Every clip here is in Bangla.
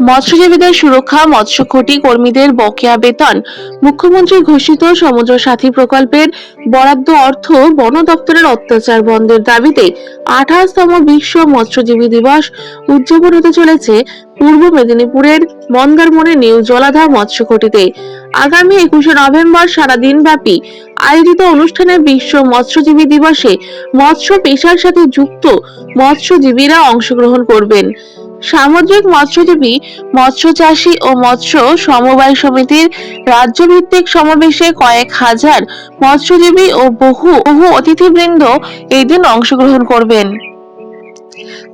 মৎস্যজীবীদের সুরক্ষা, মৎস্য খটি কর্মীদের বকেয়া বেতন, মুখ্যমন্ত্রী ঘোষিত সমুদ্র সাথী প্রকল্পের বরাদ্দ অর্থ, বন দপ্তরের অত্যাচার বন্ধের দাবিতে 28তম বিশ্ব মৎস্যজীবী দিবস উদযাপন হতে চলেছে পূর্ব মেদিনীপুরের মন্দারমণি নিউ জলাধা মৎস্যখটিতে। আগামী 21শে নভেম্বর সারাদিন ব্যাপী আয়োজিত অনুষ্ঠানে বিশ্ব মৎস্যজীবী দিবসে মৎস্য পেশার সাথে যুক্ত মৎস্যজীবীরা অংশগ্রহণ করবেন। সামুদ্রিক মৎস্যজীবী, মৎস্য চাষী ও মৎস্য সমবায় সমিতির রাজ্যভিত্তিক সমাবেশে কয়েক হাজার মৎস্যজীবী ও বহু অতিথিবৃন্দ এই দিন অংশগ্রহণ করবেন।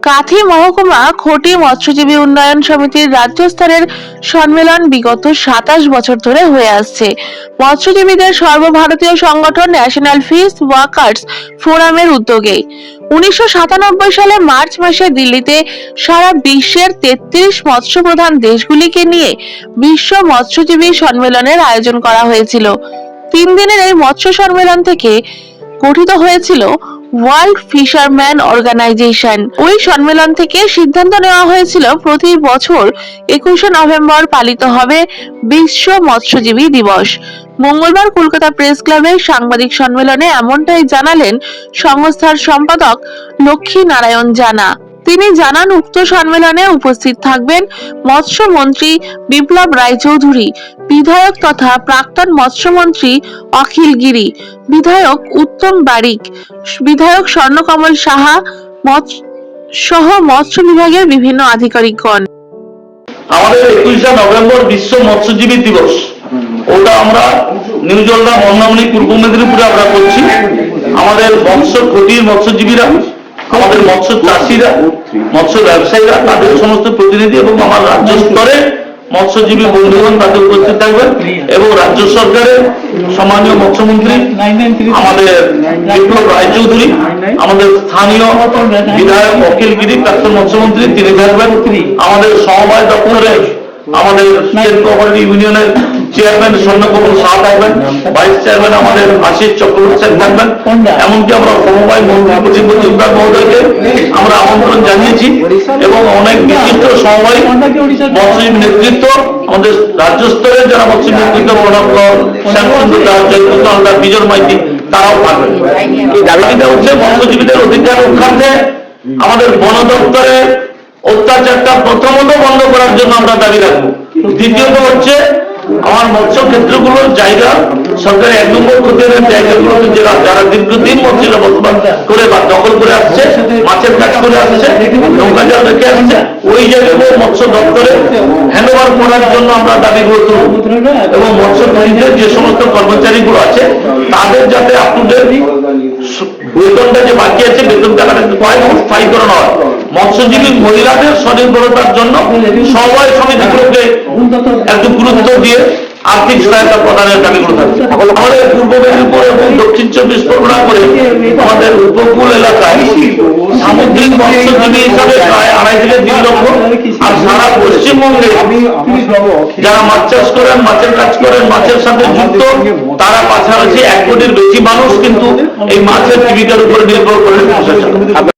কাথি মহকুমা খটি মৎস্যজীবী উন্নয়ন সমিতির রাজ্য স্তরের সম্মেলন বিগত 27 বছর ধরে হয়ে আসছে। মৎস্যজীবীদের সর্বভারতীয় সংগঠন ন্যাশনাল ফিশ ওয়ার্কার্স ফোরামের উদ্যোগে 1997 সালে মার্চ মাসে দিল্লিতে সারা বিশ্বের 33 মৎস্য প্রধান দেশগুলিকে নিয়ে বিশ্ব মৎস্যজীবী সম্মেলনের আয়োজন করা হয়েছিল। 3 দিনের এই মৎস্য সম্মেলন থেকে গঠিত হয়েছিল ওয়ার্ল্ড ফিশারম্যান অর্গানাইজেশন। ওই সম্মেলন থেকে সিদ্ধান্ত নেওয়া হয়েছিল প্রতি বছর 21শে নভেম্বর পালিত হবে বিশ্ব মৎস্যজীবী দিবস। মঙ্গলবার কলকাতা প্রেস ক্লাবের সাংবাদিক সম্মেলনে এমনটাই জানালেন সংস্থার সম্পাদক লক্ষ্মী নারায়ণ জানা। তিনি জানান, উক্ত সম্মেলনে উপস্থিত থাকবেন মৎস্যমন্ত্রী বিপ্লব রায়চৌধুরী, বিধায়ক তথা প্রাক্তন মৎস্যমন্ত্রী অখিল গিরি, বিধায়ক উত্তম বারিক, বিধায়ক স্বর্ণকমল সাহা সহ মৎস্য বিভাগের বিভিন্ন আধিকারিকগণ। আমাদের 21শে নভেম্বর বিশ্ব মৎস্যজীবী দিবস, ওটা আমরা নিউ জলদা মন্দারমণি পূর্ব মেদিনীপুরে আমরা করছি। আমাদের মৎস্য খটির মৎস্যজীবীরা, আমাদের মৎস্য চাষীরা, মৎস্য ব্যবসায়ীরা, তাদের সমস্ত প্রতিনিধি এবং আমার রাজ্য স্তরে মৎস্যজীবী বন্ধুগণ তাদের উপস্থিত থাকবেন এবং রাজ্য সরকারের সম্মানীয় মৎস্যমন্ত্রী আমাদের বিপ্লব রায়চৌধুরী, আমাদের স্থানীয় বিধায়ক অখিল গিরি, প্রাক্তন মৎস্যমন্ত্রী তিনি থাকবেন, আমাদের সমবায় দপ্তরের আমাদের স্টেট কোঅপারেটিভ ইউনিয়নের চেয়ারম্যান স্বর্ণকমল সাহা থাকবেন, ভাইস চেয়ারম্যান আমাদের আশিস চক্রবর্তী সাহেব থাকবেন। এমনকি আমরা সমবায় মন্ত্রী বিভাগ মহোদয়কে আমরা আমন্ত্রণ জানিয়েছি এবং অনেক বিশিষ্ট সমবায় মৎস্যজীবী নেতৃত্ব, আমাদের রাজ্য স্তরে যারা মৎস্য নেতৃত্ব প্রণব কর, শ্যামচন্দ্র দাস, জয়প্রকাশ হালদার, বিজয় মাইতি, তারাও থাকবেন। এই দাবিটা হচ্ছে মৎস্যজীবীদের অধিকার রক্ষার্থে আমাদের বন দপ্তরের অত্যাচারটা প্রথমত বন্ধ করার জন্য আমরা দাবি রাখবো। দ্বিতীয়ত হচ্ছে আমার মৎস্য ক্ষেত্রগুলোর জায়গা সরকার 1 নম্বর খতিয়ানের জায়গাগুলোতে যারা দীর্ঘদিন মৎস্যরা বসবাস করে বা দখল করে আসছে, মাছের কাজ করে আসছে, নৌকা জাল রেখে আসছে, ওই জায়গাগুলো মৎস্য দপ্তরে হ্যান্ডওভার করার জন্য আমরা দাবিগুলো তুলব এবং মৎস্য বাহিনীর যে সমস্ত কর্মচারীগুলো আছে তাদের যাতে আপ টু ডেট বেতনটা যে বাকি আছে বেতন টাকাটা স্থায়ী করানো হয়। মৎস্যজীবী মহিলাদের স্বনির্ভরতার জন্য সমবায় সমিতিগুলোকে একটু গুরুত্ব দিয়ে আর্থিক সহায়তা প্রদানের দাবিগুলো থাকবে। আমাদের পূর্ব মেদিনীপুর এবং দক্ষিণ 24 পরগনা করে আমাদের উপকূল এলাকায় সামুদ্রিক মৎস্যজীবী হিসাবে প্রায় 2.5 থেকে 3 লক্ষ, আর সারা পশ্চিমবঙ্গে যারা মাছ চাষ করেন, মাছের কাজ করেন, মাছের সাথে যুক্ত, তারা পাশাপাশি 1 কোটির বেশি মানুষ কিন্তু এই মাছের জীবিকার উপরে নির্ভর করে